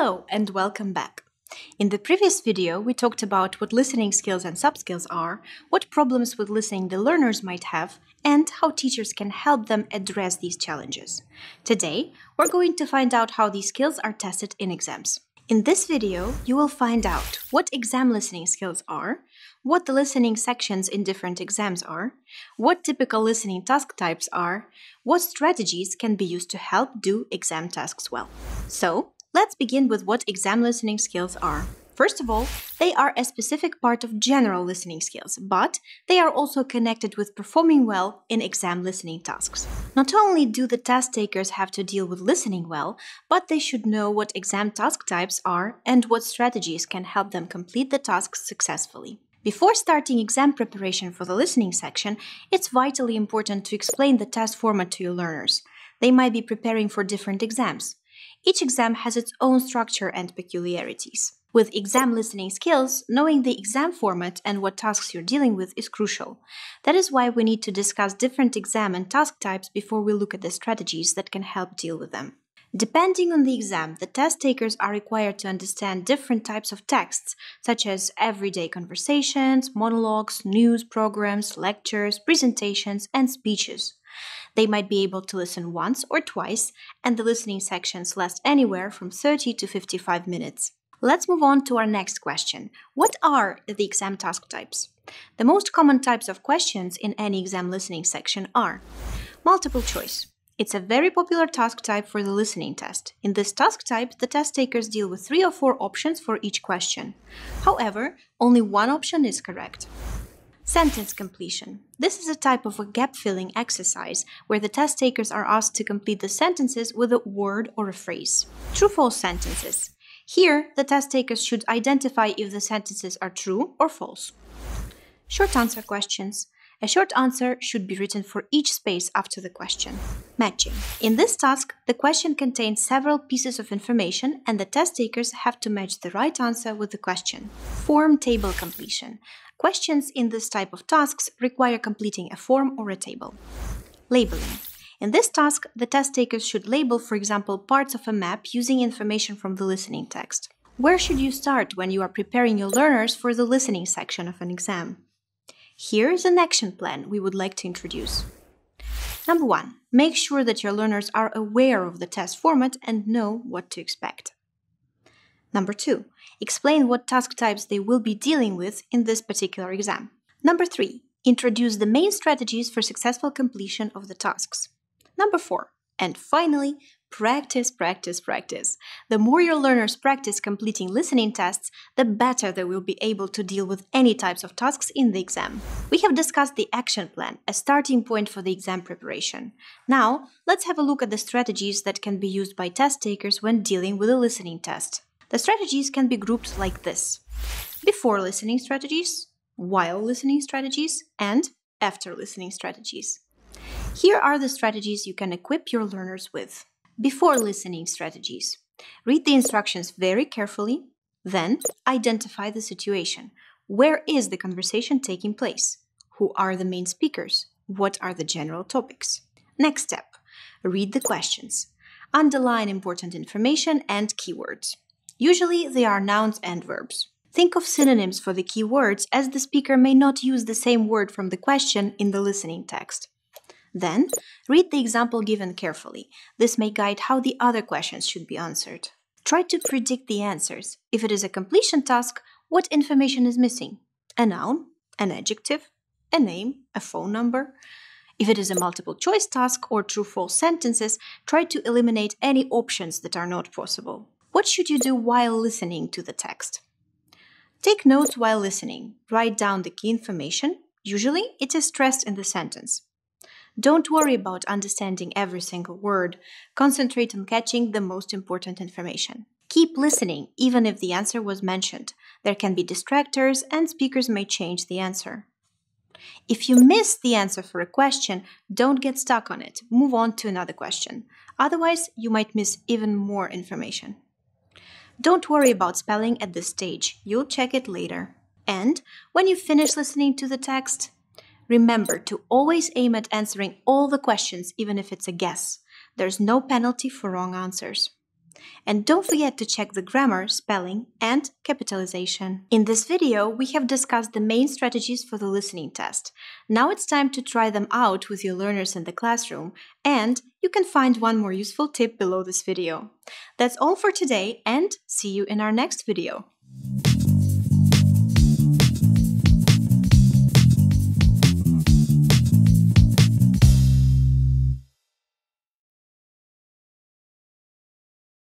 Hello and welcome back. In the previous video, we talked about what listening skills and subskills are, what problems with listening the learners might have, and how teachers can help them address these challenges. Today, we're going to find out how these skills are tested in exams. In this video, you will find out what exam listening skills are, what the listening sections in different exams are, what typical listening task types are, what strategies can be used to help do exam tasks well. So, let's begin with what exam listening skills are. First of all, they are a specific part of general listening skills, but they are also connected with performing well in exam listening tasks. Not only do the test takers have to deal with listening well, but they should know what exam task types are and what strategies can help them complete the tasks successfully. Before starting exam preparation for the listening section, it's vitally important to explain the test format to your learners. They might be preparing for different exams. Each exam has its own structure and peculiarities. With exam listening skills, knowing the exam format and what tasks you're dealing with is crucial. That is why we need to discuss different exam and task types before we look at the strategies that can help deal with them. Depending on the exam, the test takers are required to understand different types of texts, such as everyday conversations, monologues, news programs, lectures, presentations, and speeches. They might be able to listen once or twice, and the listening sections last anywhere from 30 to 55 minutes. Let's move on to our next question. What are the exam task types? The most common types of questions in any exam listening section are multiple choice. It's a very popular task type for the listening test. In this task type, the test takers deal with 3 or 4 options for each question. However, only one option is correct. Sentence completion. This is a type of a gap-filling exercise where the test takers are asked to complete the sentences with a word or a phrase. True-false sentences. Here, the test takers should identify if the sentences are true or false. Short answer questions. A short answer should be written for each space after the question. Matching. In this task, the question contains several pieces of information and the test takers have to match the right answer with the question. Form table completion. Questions in this type of tasks require completing a form or a table. Labeling. In this task, the test takers should label, for example, parts of a map using information from the listening text. Where should you start when you are preparing your learners for the listening section of an exam? Here is an action plan we would like to introduce. Number 1. Make sure that your learners are aware of the test format and know what to expect. Number 2. Explain what task types they will be dealing with in this particular exam. Number 3. Introduce the main strategies for successful completion of the tasks. Number 4. And finally, practice, practice, practice. The more your learners practice completing listening tests, the better they will be able to deal with any types of tasks in the exam. We have discussed the action plan, a starting point for the exam preparation. Now, let's have a look at the strategies that can be used by test takers when dealing with a listening test. The strategies can be grouped like this: before listening strategies, while listening strategies, and after listening strategies. Here are the strategies you can equip your learners with. Before listening strategies. Read the instructions very carefully, then identify the situation. Where is the conversation taking place? Who are the main speakers? What are the general topics? Next step, read the questions. Underline important information and keywords. Usually they are nouns and verbs. Think of synonyms for the keywords as the speaker may not use the same word from the question in the listening text. Then, read the example given carefully. This may guide how the other questions should be answered. Try to predict the answers. If it is a completion task, what information is missing? A noun, an adjective, a name, a phone number. If it is a multiple choice task or true-false sentences, try to eliminate any options that are not possible. What should you do while listening to the text? Take notes while listening. Write down the key information. Usually, it is stressed in the sentence. Don't worry about understanding every single word. Concentrate on catching the most important information. Keep listening, even if the answer was mentioned. There can be distractors, and speakers may change the answer. If you miss the answer for a question, don't get stuck on it. Move on to another question. Otherwise, you might miss even more information. Don't worry about spelling at this stage. You'll check it later. And when you finish listening to the text, remember to always aim at answering all the questions, even if it's a guess. There's no penalty for wrong answers. And don't forget to check the grammar, spelling, and capitalization. In this video, we have discussed the main strategies for the listening test. Now it's time to try them out with your learners in the classroom, and you can find one more useful tip below this video. That's all for today, and see you in our next video.